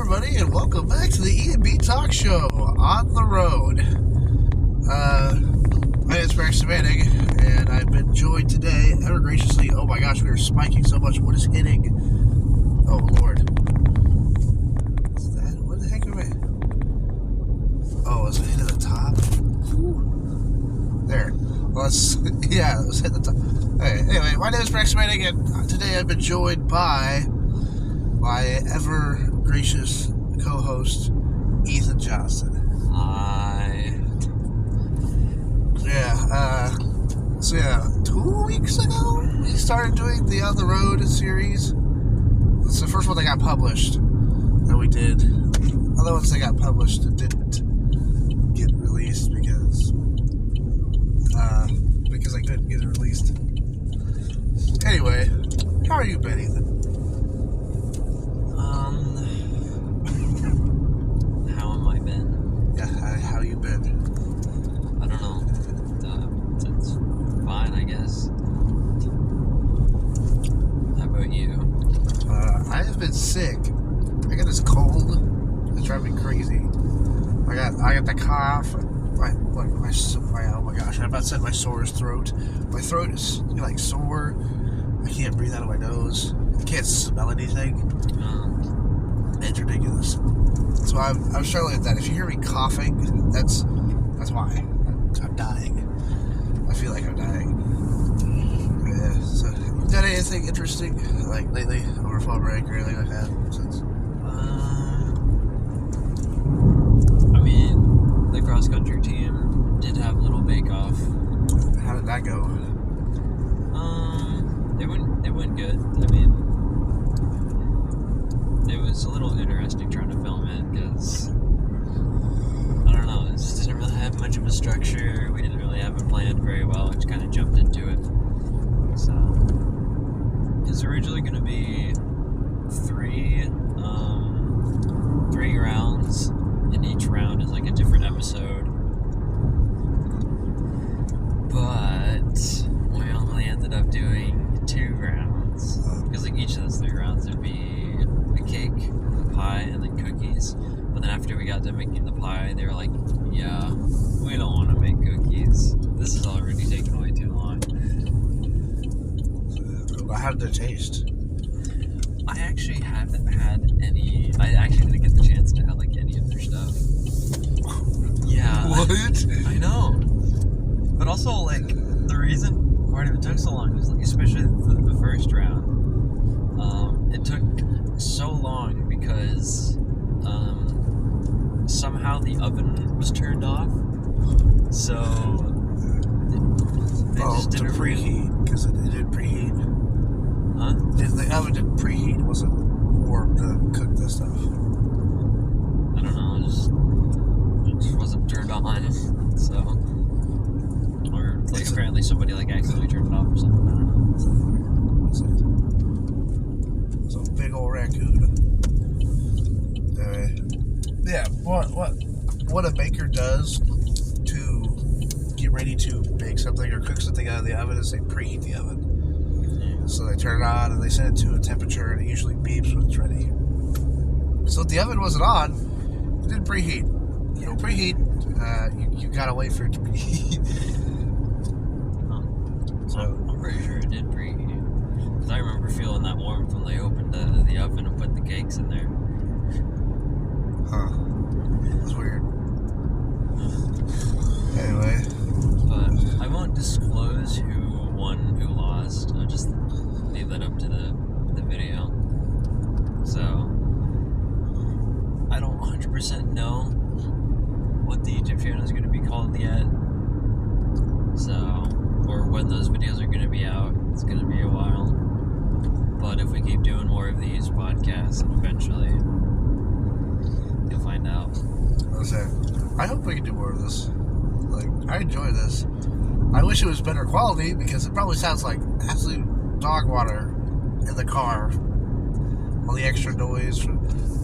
everybody, and welcome back to the E&B Talk Show on the road. My name is Braxton Manning, and I've been joined today, ever graciously. Oh my gosh, we are spiking so much. What is hitting? Oh Lord. What's that? What the heck am I? Oh, is it hitting the top? There. Well, let's hit the top. Okay, anyway, my name is Braxton Manning, and today I've been joined by my ever gracious co-host, Ethan Johnson. Hi. So 2 weeks ago, we started doing the On the Road series. It's the first one that got published that we did. Other ones that got published that didn't get released because I couldn't get it released. Anyway, how are you been, Ethan? How am I been? Yeah, how you been? I don't know. It's fine, I guess. How about you? I have been sick. I got this cold. It's driving me crazy. I got the cough. Oh my gosh! I'm about to say my sore throat. My throat is like sore. I can't breathe out of my nose. I can't smell anything. It's ridiculous. So I'm struggling with that. If you hear me coughing, that's why. I'm dying. I feel like I'm dying. Yeah. So, you done anything interesting like lately over fall break or anything like that? Since? I mean, the cross country team did have a little bake off. How did that go? It went good. I mean, it was a little interesting trying to film it because I don't know, it just didn't really have much of a structure. We didn't really have it planned very well. We just kind of jumped into it. So it's originally going to be three rounds, and each round is like a different episode. But we only ended up doing 2 rounds because like each of those 3 rounds would be a cake, a pie, and then cookies. But then after we got to making the pie, they were like, yeah, we don't want to make cookies. This is already taking way too long. How did it taste? I actually haven't had any. I actually didn't get the chance to have like any of their stuff. Yeah. What? I know. But also, like, the reason part of it took so long was, like, especially the first round, it took so long because somehow the oven was turned off. So they just didn't preheat because it did preheat. Huh? The oven didn't preheat. It wasn't warm to cook this stuff. I don't know. It just wasn't turned on. So, or like apparently somebody like accidentally turned it off or something. I don't know. It's a big old raccoon. Yeah. What a baker does to get ready to bake something or cook something out of the oven is they preheat the oven. So they turn it on and they set it to a temperature, and it usually beeps when it's ready. So if the oven wasn't on, it didn't preheat. You don't preheat, you gotta wait for it to preheat. So I'm pretty sure it did preheat. Because I remember feeling that warmth when they opened the oven and put the cakes in there. Huh. That's weird. Anyway. But I won't disclose who won, who lost. I'll just leave that up to the video. So, I don't 100% know what the YouTube channel is going to be called yet. So, or when those videos are going to be out. It's going to be a while. But if we keep doing more of these podcasts, eventually you'll find out. I hope we can do more of this. Like, I enjoy this. I wish it was better quality because it probably sounds like absolute dog water in the car. All the extra noise.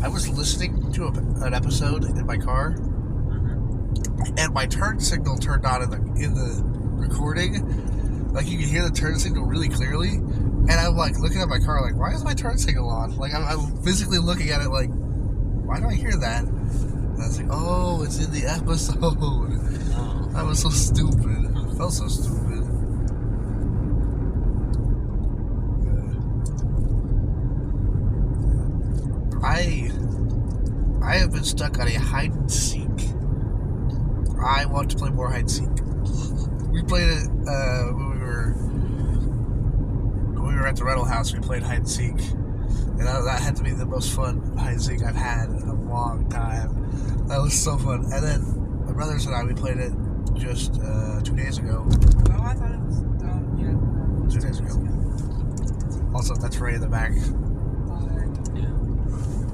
I was listening to an episode in my car, and my turn signal turned on in the recording. Like, you can hear the turn signal really clearly, and I'm like looking at my car like, why is my turn signal on? Like, I'm physically looking at it like, why do I hear that? And I was like, oh, it's in the episode. Oh. That was so stupid. I felt so stupid. I have been stuck on a hide and seek. I want to play more hide and seek. We played it when we were at the rental house. We played hide and seek, and that had to be the most fun hide and seek I've had in a long time. That was so fun. And then my brothers and I, we played it just 2 days ago. Oh, I thought it was, yeah. 2 days ago. Also, that's Ray in the back. Yeah.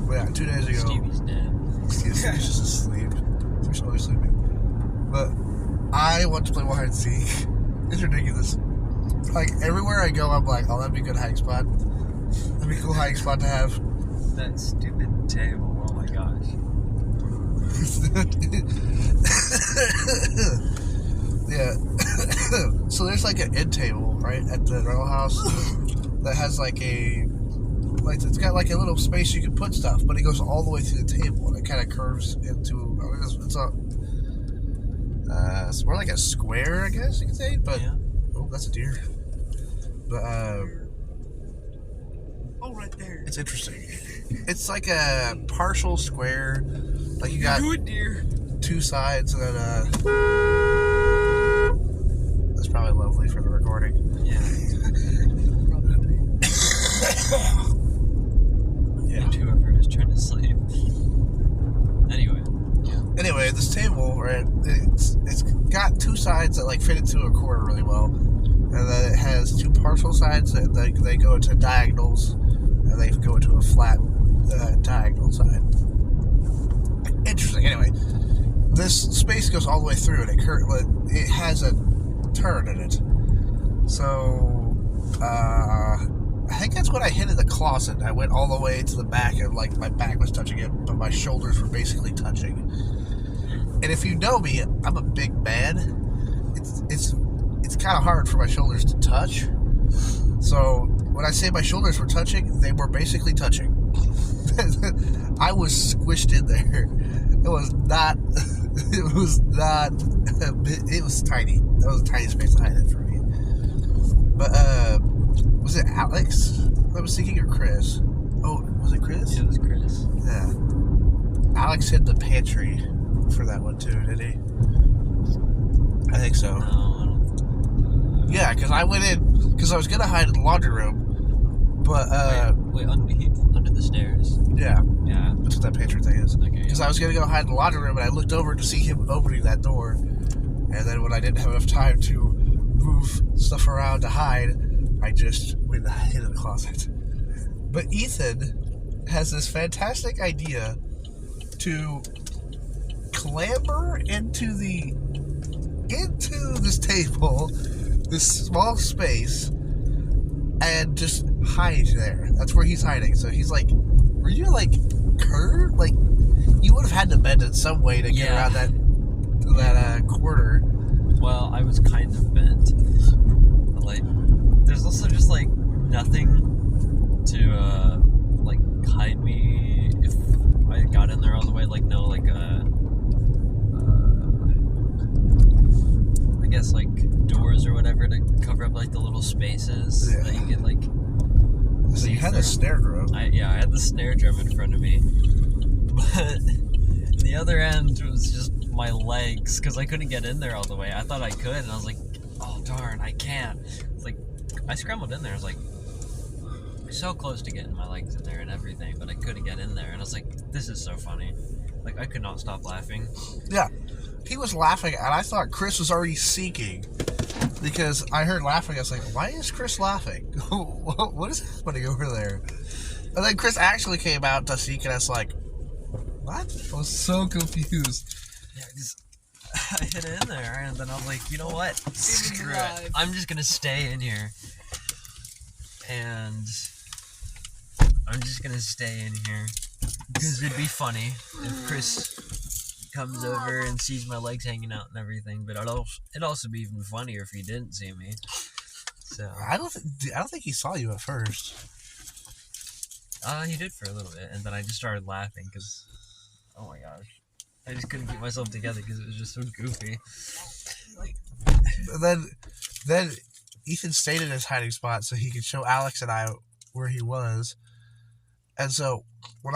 But yeah, 2 days ago. Stevie's dead. He's just asleep. He's always sleeping. But I want to play more hide and seek. It's ridiculous. Like, everywhere I go, I'm like, oh, that'd be a good hiding spot. That'd be a cool hiding spot to have. That stupid table. Oh my gosh. Yeah. So there's like an end table, right, at the rental house that has like it's got like a little space you can put stuff, but it goes all the way through the table and it kind of curves into, it's more like a square, I guess you could say, but Yeah. oh, that's a deer. But Oh, right there. it's interesting. It's like a partial square, like you got Good deer. two sides, and then that's probably lovely for the recording. Yeah. Yeah. And whoever is trying to sleep. Anyway. Anyway, this table, right? It's got two sides that like fit into a corner really well, and then it has two partial sides that they go into diagonals, and they go into a flat diagonal side. Interesting. Anyway, this space goes all the way through, and it has a turn in it. So, I think that's when I hid in the closet. I went all the way to the back, and like my back was touching it, but my shoulders were basically touching. And if you know me, I'm a big man. It's kind of hard for my shoulders to touch. So when I say my shoulders were touching, they were basically touching. I was squished in there. It was not. It was not. It was tiny. That was a tiny space to hide it for me. But was it Alex that was seeking, or Chris? Oh, was it Chris? It was Chris. Yeah. Alex hid the pantry for that one too, did he? I think so. No, I don't. Yeah, because I went in because I was gonna hide in the laundry room, but Wait, under the stairs. yeah, Yeah. that's what that pantry thing is. Okay. Because I was gonna go hide in the laundry room, and I looked over to see him opening that door, and then when I didn't have enough time to move stuff around to hide, I just went and hid in the closet. But Ethan has this fantastic idea to clamber into this table, this small space, and just hide there. That's where he's hiding. So he's like, were you like curved? Like, you would have had to bend in some way to get around that corner. Well, I was kind of bent. But, like, there's also just, like, nothing to, like, hide me if I got in there all the way. Like, no, like, I guess, like, doors or whatever to cover up, like, the little spaces that you get, like... So you had a snare drum. I had the snare drum in front of me. But the other end was just my legs, because I couldn't get in there all the way. I thought I could, and I was like, oh darn, I can't. It's like, I scrambled in there, I was like, so close to getting my legs in there and everything, but I couldn't get in there, and I was like, this is so funny. Like, I could not stop laughing. Yeah. He was laughing, and I thought Chris was already seeking. Because I heard laughing, I was like, why is Chris laughing? What is happening over there? And then Chris actually came out to seek, and I was like, what? I was so confused. Yeah, because I hit it in there, and then I was like, you know what? Screw it. alive. I'm just gonna stay in here. And I'm just gonna stay in here. Because it'd be funny if Chris comes over and sees my legs hanging out and everything, but it'd also be even funnier if he didn't see me. So I don't think he saw you at first. he did for a little bit, and then I just started laughing because Oh my gosh. I just couldn't keep myself together because it was just so goofy. And then Ethan stayed in his hiding spot so he could show Alex and I where he was. And so when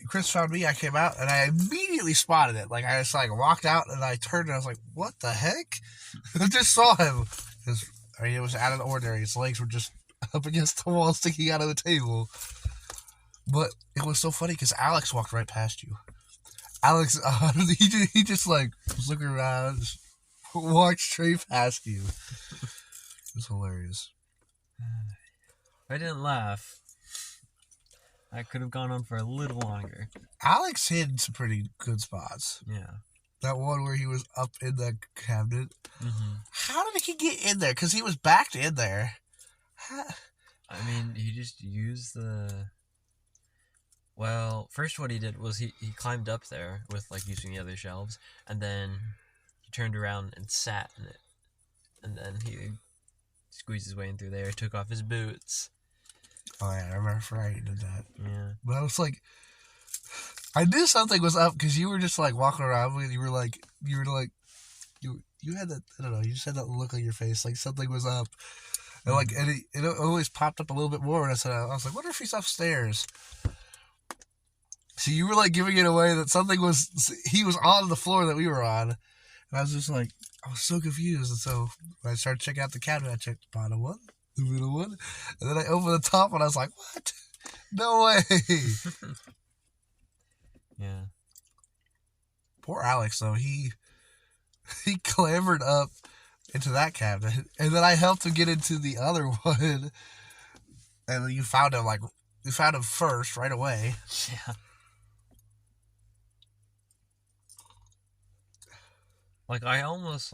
Chris found me, I came out and I immediately spotted it. Like I just walked out and I turned and I was like, "What the heck?" I just saw him. It was out of the ordinary. His legs were just up against the wall, sticking out of the table. But it was so funny because Alex walked right past you. Alex, he just was looking around, just walked straight past you. It was hilarious. If I didn't laugh, I could have gone on for a little longer. Alex hid some pretty good spots. Yeah. That one where he was up in the cabinet. Mm-hmm. How did he get in there? Because he was backed in there. I mean, he just used the... Well, first what he did was he climbed up there with, using the other shelves, and then he turned around and sat in it. And then he squeezed his way in through there, took off his boots. Oh, yeah, I remember Friday did that. Yeah. But I was I knew something was up because you were just walking around and you had that, I don't know, you just had that look on your face like something was up. And it always popped up a little bit more. And I was like, wonder if he's upstairs. So you were giving it away that he was on the floor that we were on. And I was just I was so confused. And so when I started checking out the cabinet, I checked the bottom one, the middle one, and then I opened the top one. I was like, what? No way. Yeah. Poor Alex, though. He clambered up into that cabinet, and then I helped him get into the other one. And then you found him first right away. Yeah. I almost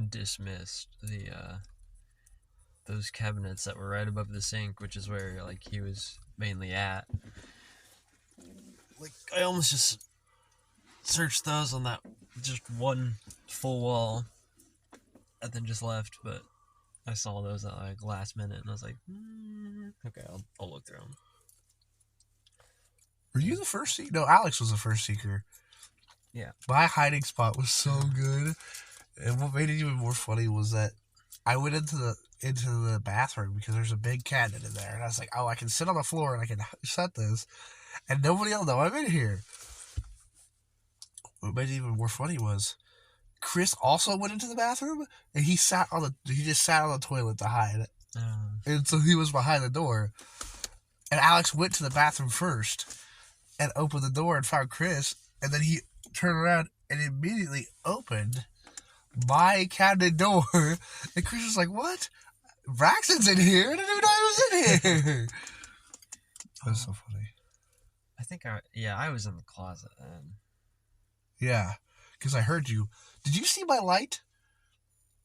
dismissed the those cabinets that were right above the sink, which is where he was mainly at. I almost just searched those on that just one full wall and then just left, but I saw those at last minute and I was like, okay, I'll look through them. Were you the first seeker? No, Alex was the first seeker. Yeah. My hiding spot was so good. And what made it even more funny was that I went into the bathroom because there's a big cabinet in there. And I was like, oh, I can sit on the floor and I can set this. And nobody will know I'm in here. What made it even more funny was Chris also went into the bathroom and he just sat on the toilet to hide. And so he was behind the door. And Alex went to the bathroom first and opened the door and found Chris. And then he turned around and immediately opened my cabinet door. And Chris was like, what? Braxton's in here? I didn't even know he was in here. That was so funny. I think I was in the closet then. Yeah, because I heard you. Did you see my light?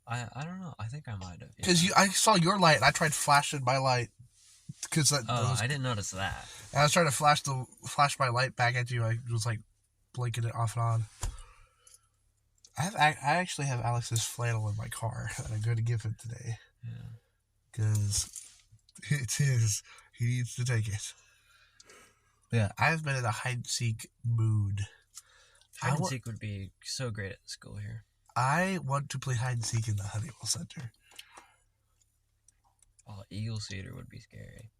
I don't know. I think I might have. Because I saw your light and I tried flashing my light. I didn't notice that. And I was trying to flash my light back at you. I was blinking it off and on. I actually have Alex's flannel in my car that I'm going to give him today. Yeah. Because it's his. He needs to take it. Yeah, I've been in a hide-and-seek mood. Hide-and-seek would be so great at school here. I want to play hide-and-seek in the Honeywell Center. Oh, Eagle Cedar would be scary.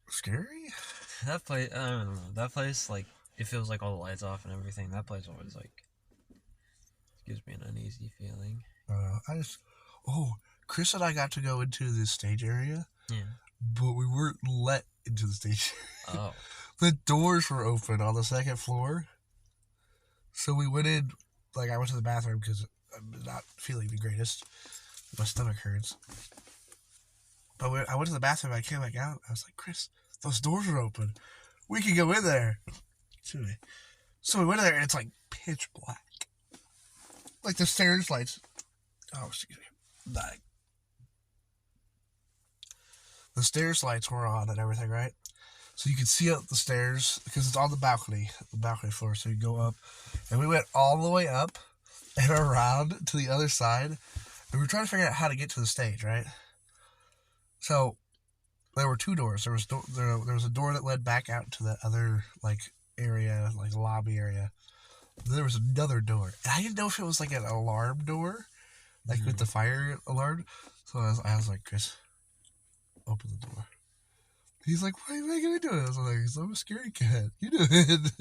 Scary? That place, I don't know. That place, it feels like all the lights off and everything. That place always, gives me an uneasy feeling. Chris and I got to go into the stage area. Yeah. But we weren't let into the stage. Oh. The doors were open on the second floor. So we went in, I went to the bathroom because I'm not feeling the greatest. My stomach hurts. But I went to the bathroom, I came back out, I was like, Chris, those doors are open. We can go in there. So we went in there and it's pitch black. The stairs lights. Oh, excuse me. Dying. The stairs lights were on and everything, right? So you could see up the stairs because it's on the balcony floor. So you go up, and we went all the way up and around to the other side. And we were trying to figure out how to get to the stage, right? So there were two doors. There was a door that led back out to the other area, like lobby area. Then there was another door, and I didn't know if it was like an alarm door, like with the fire alarm. So I was like, Chris, open the door. He's like, why are you making me do it? I was like, I'm a scary cat. You do it.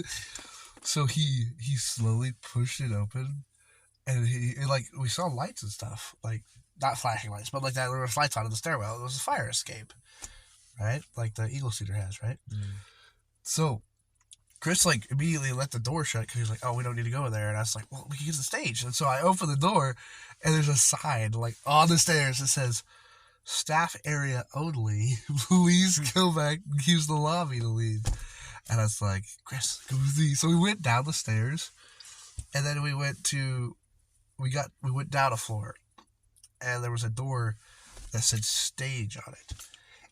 So he slowly pushed it open, and we saw lights and stuff, like not flashing lights, but like that there was lights on in the stairwell. It was a fire escape, right? Like the Eagle Cedar has, right? So Chris like immediately let the door shut because he was like, oh, we don't need to go in there. And I was like, well, we can get to the stage. And so I opened the door, and there's a sign like on the stairs that says, staff area only. Please go back and use the lobby to leave. And I was like, Chris, go with me. So we went down the stairs, and then we went down a floor, and there was a door that said stage on it.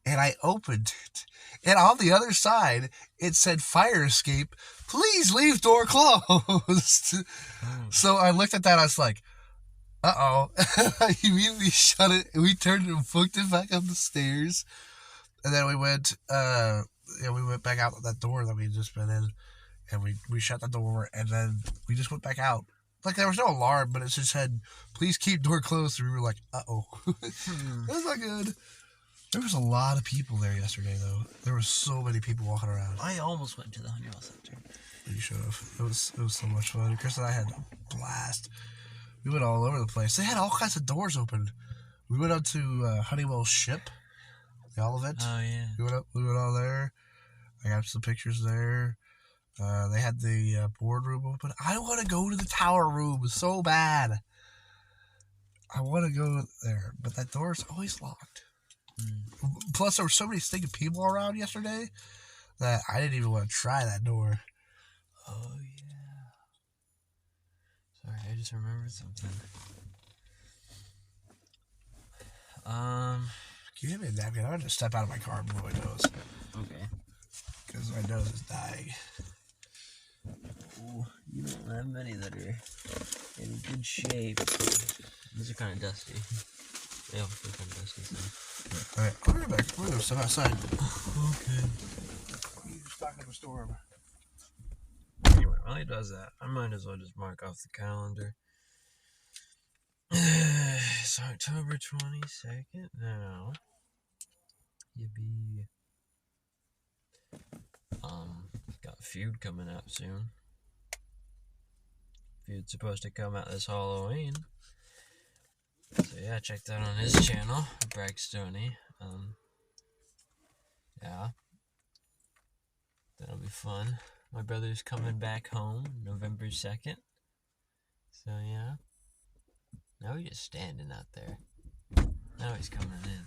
And I opened it, and on the other side, it said fire escape. Please leave door closed. So I looked at that. I was like, uh-oh. I immediately shut it, and we turned and booked it back up the stairs. And then we went back out that door that we had just been in, and we shut the door, and then we just went back out. Like, there was no alarm, but it just said, please keep door closed. And we were like, uh-oh. That's not good. There was a lot of people there yesterday, though. There were so many people walking around. I almost went to the Honeywell Center. You should have. It was so much fun. Chris and I had a blast. We went all over the place. They had all kinds of doors open. We went up to Honeywell's ship, the Olivet. Oh, yeah. We went all there. I got some pictures there. They had the boardroom open. I want to go to the tower room so bad. I want to go there, but that door's always locked. Plus, there were so many stinking people around yesterday that I didn't even want to try that door. Oh, yeah. Sorry, I just remembered something. Can you give me a napkin? I'm going to step out of my car and blow my nose. Okay. Because my nose is dying. Oh, you don't have many that are in good shape. These are kind of dusty. They all feel kind of dusty, so. Alright, I'll be right back. We're going to step outside. Okay. You stock up a storm. Anyway, while he does that, I might as well just mark off the calendar. It's October 22nd now. Yippee. Got Feud coming out soon. Feud's supposed to come out this Halloween. So yeah, check that on his channel, Bragg Stoney. Yeah. That'll be fun. My brother's coming back home November 2nd. So yeah. Now he's just standing out there. Now he's coming in.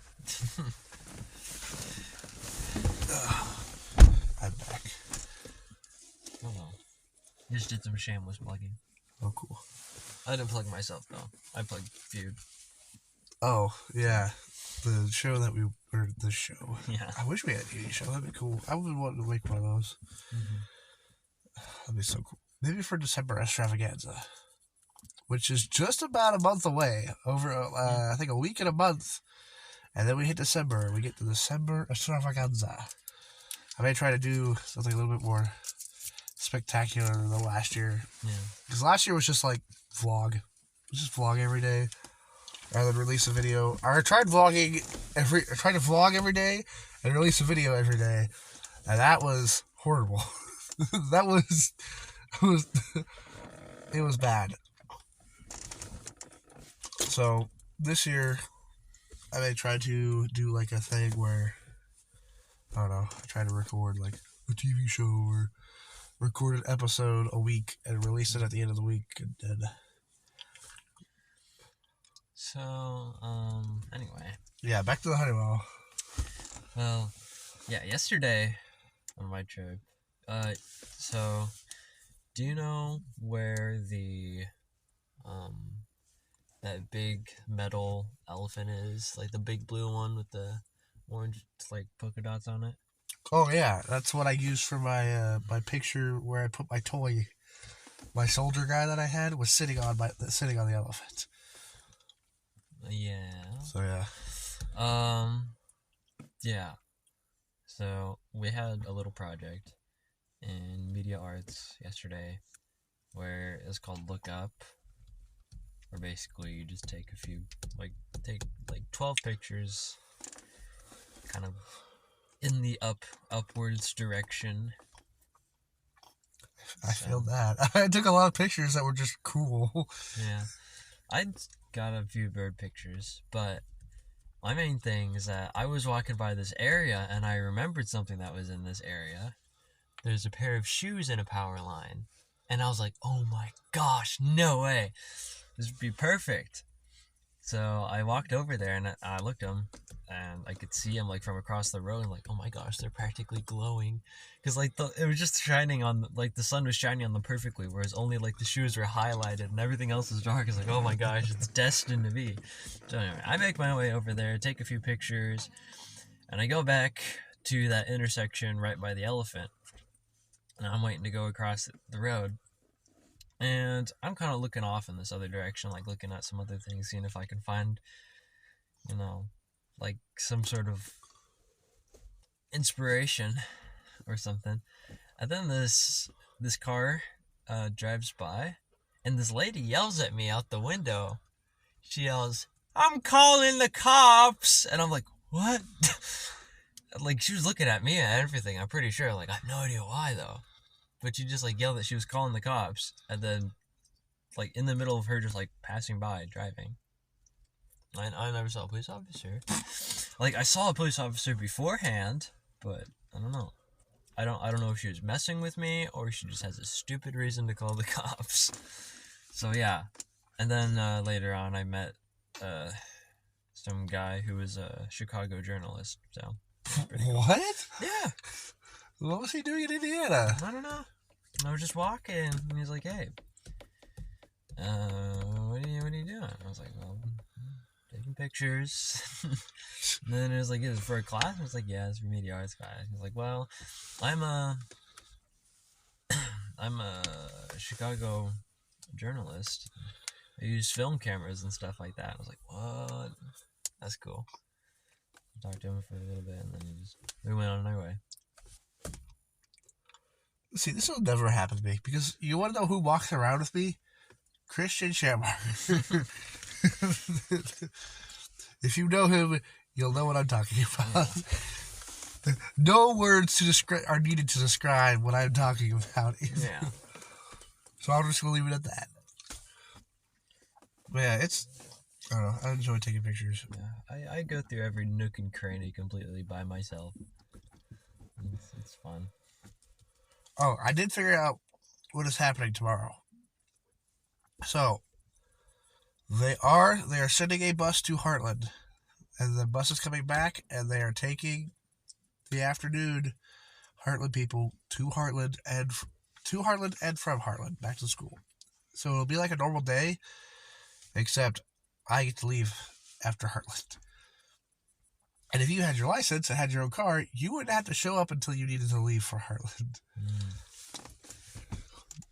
I'm back. Oh well. Just did some shameless plugging. Oh, cool. I didn't plug myself though. I plugged Feud. Oh, yeah. The show that we... Or the show. Yeah. I wish we had a TV show. That'd be cool. I would want to make one of those. That'd be so cool. Maybe for December Extravaganza. Which is just about a month away. Over, I think, a week and a month. And then we hit December. We get to December Extravaganza. I may try to do something a little bit more spectacular than last year. Yeah. Because last year was just like vlog. It was just vlog every day. Rather than release a video. I tried to vlog every day and release a video every day. And that was horrible. It was bad. So this year I may try to do like a thing where I don't know, I try to record like a TV show or record an episode a week and release it at the end of the week and then So, anyway. yeah, back to the Honeywell. Well, yeah, yesterday on my trip, so, do you know where the, that big metal elephant is? Like the big blue one with the orange, like, polka dots on it? Oh yeah, that's what I used for my my picture where I put my toy. My soldier guy that I had was sitting on the elephant. Yeah. So yeah. Yeah. So we had a little project, in Media Arts yesterday, where it's called Look Up, where basically you just take 12 pictures, kind of in the upwards direction. I feel that. I took a lot of pictures that were just cool. Yeah. I got a few bird pictures, but my main thing is that I was walking by this area and I remembered something that was in this area. There's a pair of shoes in a power line. And I was like, oh my gosh, no way. This would be perfect. So I walked over there and I looked at them and I could see them like from across the road and like, oh my gosh, they're practically glowing. Because like it was just shining on, like the sun was shining on them perfectly, whereas only like the shoes were highlighted and everything else was dark. It's like, oh my gosh, it's destined to be. So anyway, I make my way over there, take a few pictures, and I go back to that intersection right by the elephant. And I'm waiting to go across the road. And I'm kind of looking off in this other direction, like looking at some other things, seeing if I can find, like some sort of inspiration or something. And then this car drives by, and this lady yells at me out the window. She yells, "I'm calling the cops!" And I'm like, what? Like, she was looking at me and everything, I'm pretty sure. Like, I have no idea why, though. But she just, like, yelled that she was calling the cops. And then, like, in the middle of her just, like, passing by, driving. I never saw a police officer. Like, I saw a police officer beforehand, but I don't know. I don't know if she was messing with me or she just has a stupid reason to call the cops. So, yeah. And then later on, I met some guy who was a Chicago journalist. So, cool. What? Yeah. What was he doing in Indiana? I don't know. I was just walking, and he was like, "Hey, what are you doing?" I was like, "Well, taking pictures." And then it was like, "Is it for a class?" I was like, "Yeah, it's for media arts class." He was like, "Well, I'm a Chicago journalist. I use film cameras and stuff like that." I was like, "What? That's cool." I talked to him for a little bit, and then we went on our way. See, this will never happen to me because you want to know who walks around with me? Christian Shamar. If you know him, you'll know what I'm talking about. Yeah. No words are needed to describe what I'm talking about. Yeah. So I'm just going to leave it at that. But yeah, I don't know. I enjoy taking pictures. Yeah, I go through every nook and cranny completely by myself. It's fun. Oh, I did figure out what is happening tomorrow. So, they are sending a bus to Heartland, and the bus is coming back, and they are taking the afternoon Heartland people to Heartland and from Heartland back to school. So it'll be like a normal day, except I get to leave after Heartland. And if you had your license and had your own car, you wouldn't have to show up until you needed to leave for Heartland.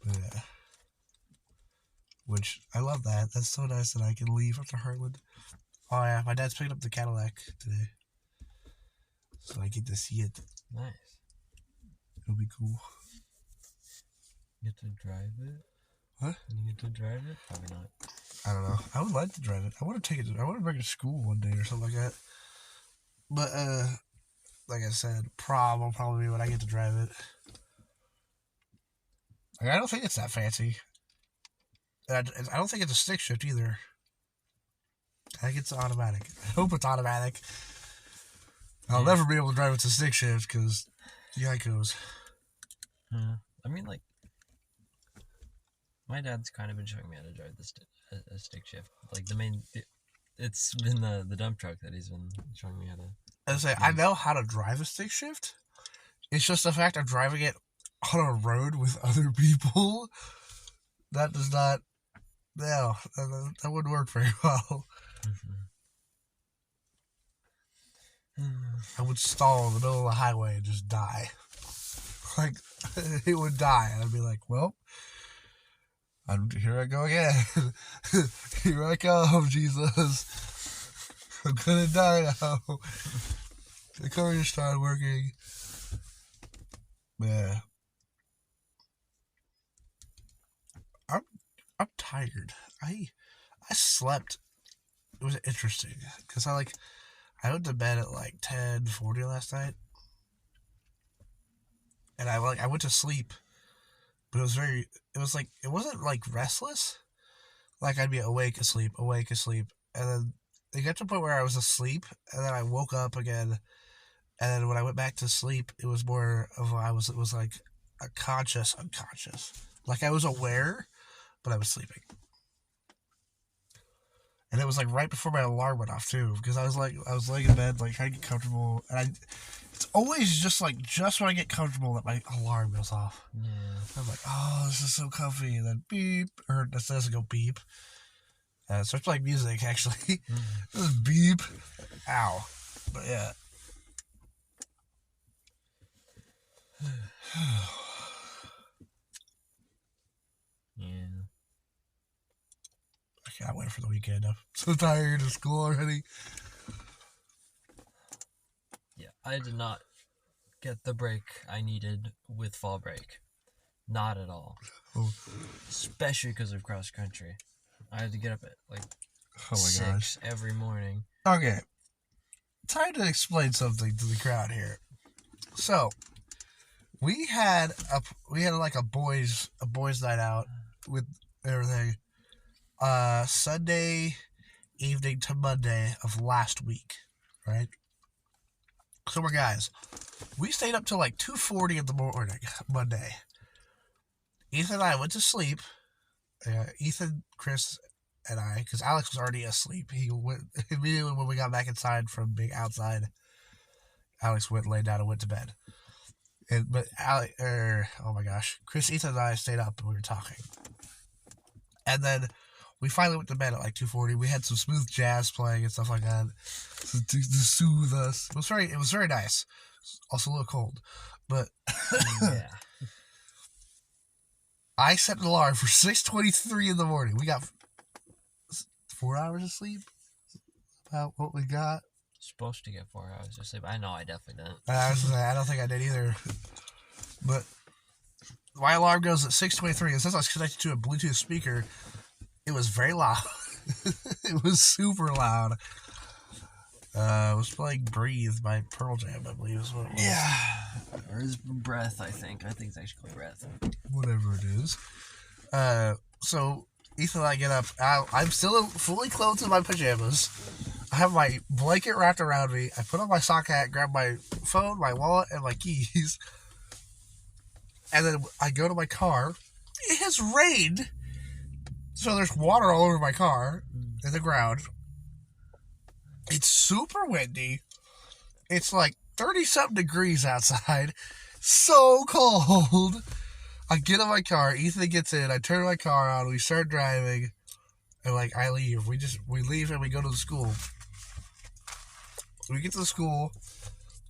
Yeah. Which, I love that. That's so nice that I can leave after Heartland. Oh yeah, my dad's picking up the Cadillac today. So I get to see it. Nice. It'll be cool. You get to drive it? What? You get to drive it? Probably not. I don't know. I would like to drive it. I want to take it. I want to bring it to school one day or something like that. But like I said, prom will probably be when I get to drive it. Like, I don't think it's that fancy. I don't think it's a stick shift either. I think it's automatic. I hope it's automatic. I'll never be able to drive it to stick shift because yikos. Yeah. I mean, like, my dad's kind of been showing me how to drive a stick shift. Like, it's been the dump truck that he's been showing me how to. I know how to drive a stick shift. It's just the fact of driving it on a road with other people. That does not. No, that wouldn't work very well. I would stall in the middle of the highway and just die. Like, it would die. And I'd be like, well, here I go again. Here I come, Jesus. I'm gonna die now. The car just started working. Yeah. I'm tired. I slept. It was interesting because I went to bed at like 10:40 last night, and I went to sleep, but it wasn't like restless. Like I'd be awake, asleep, and then it got to a point where I was asleep, and then I woke up again, and then when I went back to sleep, it was more of it was like a conscious, unconscious. Like I was aware, but I was sleeping. And it was like right before my alarm went off too, because I was laying in bed, like trying to get comfortable, and it's always just when I get comfortable that my alarm goes off. Yeah. I'm like, oh, this is so comfy, and then beep, or it doesn't go beep. It starts playing music actually. This beep, ow, but yeah. Yeah. I can't wait for the weekend. I'm so tired of school already. Yeah, I did not get the break I needed with fall break. Not at all. Oh. Especially because of cross country. I had to get up at like Oh my 6 gosh. every morning. Okay. Time to explain something to the crowd here. So, we had like a boys night out with everything. Sunday evening to Monday of last week, right? So we're guys. We stayed up till like 2:40 in the morning Monday. Ethan and I went to sleep. Ethan, Chris, and I, because Alex was already asleep. He went immediately when we got back inside from being outside. Alex went, laid down, and went to bed. Oh my gosh, Chris, Ethan, and I stayed up and we were talking. And then we finally went to bed at like 2:40. We had some smooth jazz playing and stuff like that to soothe us. It was very nice. Also a little cold, but Yeah. I set an alarm for 6:23 in the morning. We got 4 hours of sleep. About what we got. Supposed to get 4 hours of sleep. I know I definitely didn't. I don't think I did either. But my alarm goes at 6:23. And since I was connected to a Bluetooth speaker, it was very loud. It was super loud. It was playing "Breathe" by Pearl Jam, I believe is what it was. Yeah. Or his breath, I think. I think it's actually called breath. Whatever it is. So Ethan and I get up. I'm still fully clothed in my pajamas. I have my blanket wrapped around me. I put on my sock hat, grab my phone, my wallet, and my keys. And then I go to my car. It has rained. So there's water all over my car in the ground. It's super windy. It's like 30-something degrees outside. So cold. I get in my car. Ethan gets in. I turn my car on. We start driving. And I leave. We leave and we go to the school. We get to the school.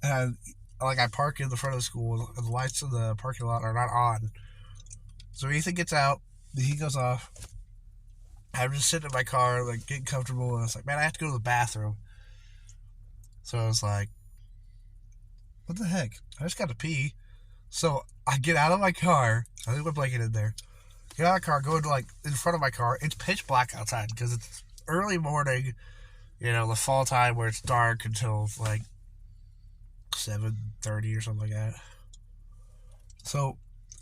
And I park in the front of the school. And the lights in the parking lot are not on. So Ethan gets out. The heat goes off. I'm just sitting in my car, getting comfortable. And I was like, man, I have to go to the bathroom. So I was like, what the heck? I just got to pee. So I get out of my car. I leave my blanket in there. Get out of the car, go into in front of my car. It's pitch black outside because it's early morning, the fall time where it's dark until 7:30 or something like that. So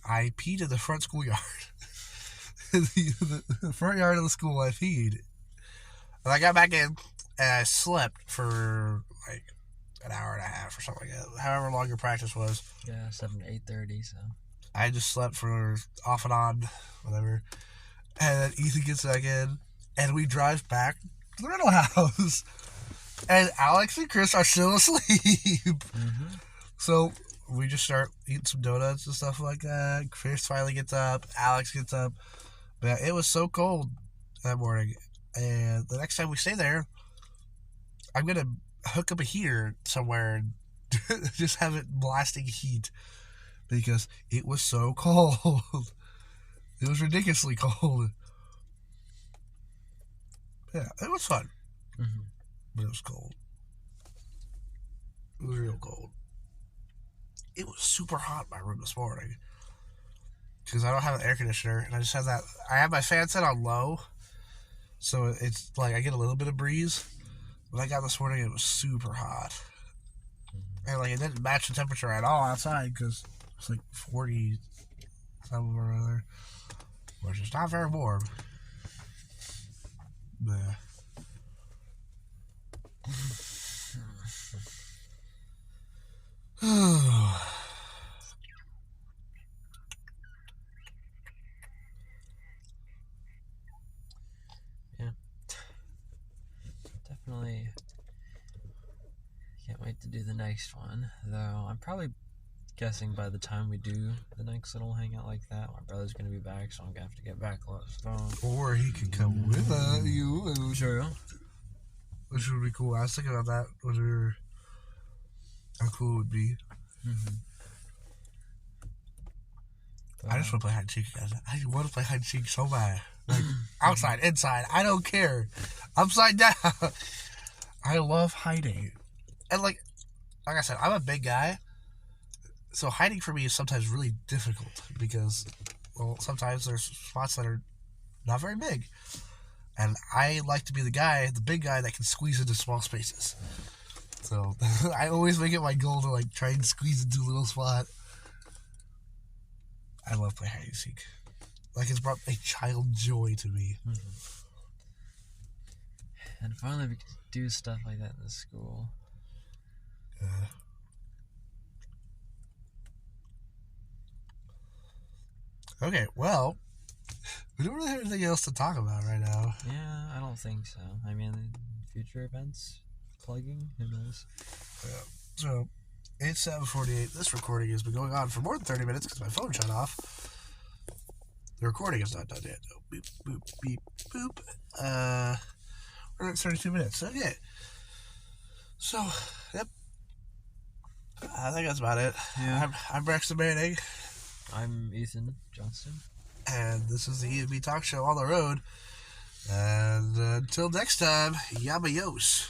I peed in the front schoolyard. the front yard of the school, I peed. And I got back in and I slept for an hour and a half or something like that. However long your practice was. Yeah, 7 to 8:30, so. I just slept for off and on, whatever. And then Ethan gets back in, and we drive back to the rental house. And Alex and Chris are still asleep. Mm-hmm. So we just start eating some donuts and stuff like that. Chris finally gets up. Alex gets up. But it was so cold that morning. And the next time we stay there, I'm going to hook up a heater somewhere and just have it blasting heat. Because it was so cold. It was ridiculously cold. Yeah, it was fun. Mm-hmm. But it was cold. It was real cold. It was super hot in my room this morning. because I don't have an air conditioner, and I just have that. I have my fan set on low, so it's like I get a little bit of breeze. When I got this morning, it was super hot, and like it didn't match the temperature at all outside because it's like 40 something or other, which is not very warm. Yeah. Yeah. Definitely can't wait to do the next one. Though I'm probably guessing by the time we do the next little hangout like that, my brother's gonna be back, so I'm gonna have to get back close. Or he could come with you. True. Which would be cool. I was thinking about that when we were. How cool it would be. Mm-hmm. I just want to play hide and seek, guys. I want to play hide and seek so bad. Like, outside, inside, I don't care. Upside down. I love hiding. And, like I said, I'm a big guy. So hiding for me is sometimes really difficult because, well, sometimes there's spots that are not very big. And I like to be the big guy that can squeeze into small spaces. So I always make it my goal to like try and squeeze into a little spot. I love playing hide and seek. Like it's brought a child joy to me. Mm-hmm. And finally we can do stuff like that in the school. Okay, well, we don't really have anything else to talk about right now. Yeah, I don't think so. I mean, future events, plugging, who knows? Yeah. So, it's 7:48. This recording has been going on for more than 30 minutes because my phone shut off. The recording is not done yet. Oh, boop, boop, beep, boop. We're at 32 minutes. Okay. So, yep. I think that's about it. Yeah. I'm Braxton Manning. I'm Ethan Johnston. And this is the E&B Talk Show on the road. And until next time, Yamayos.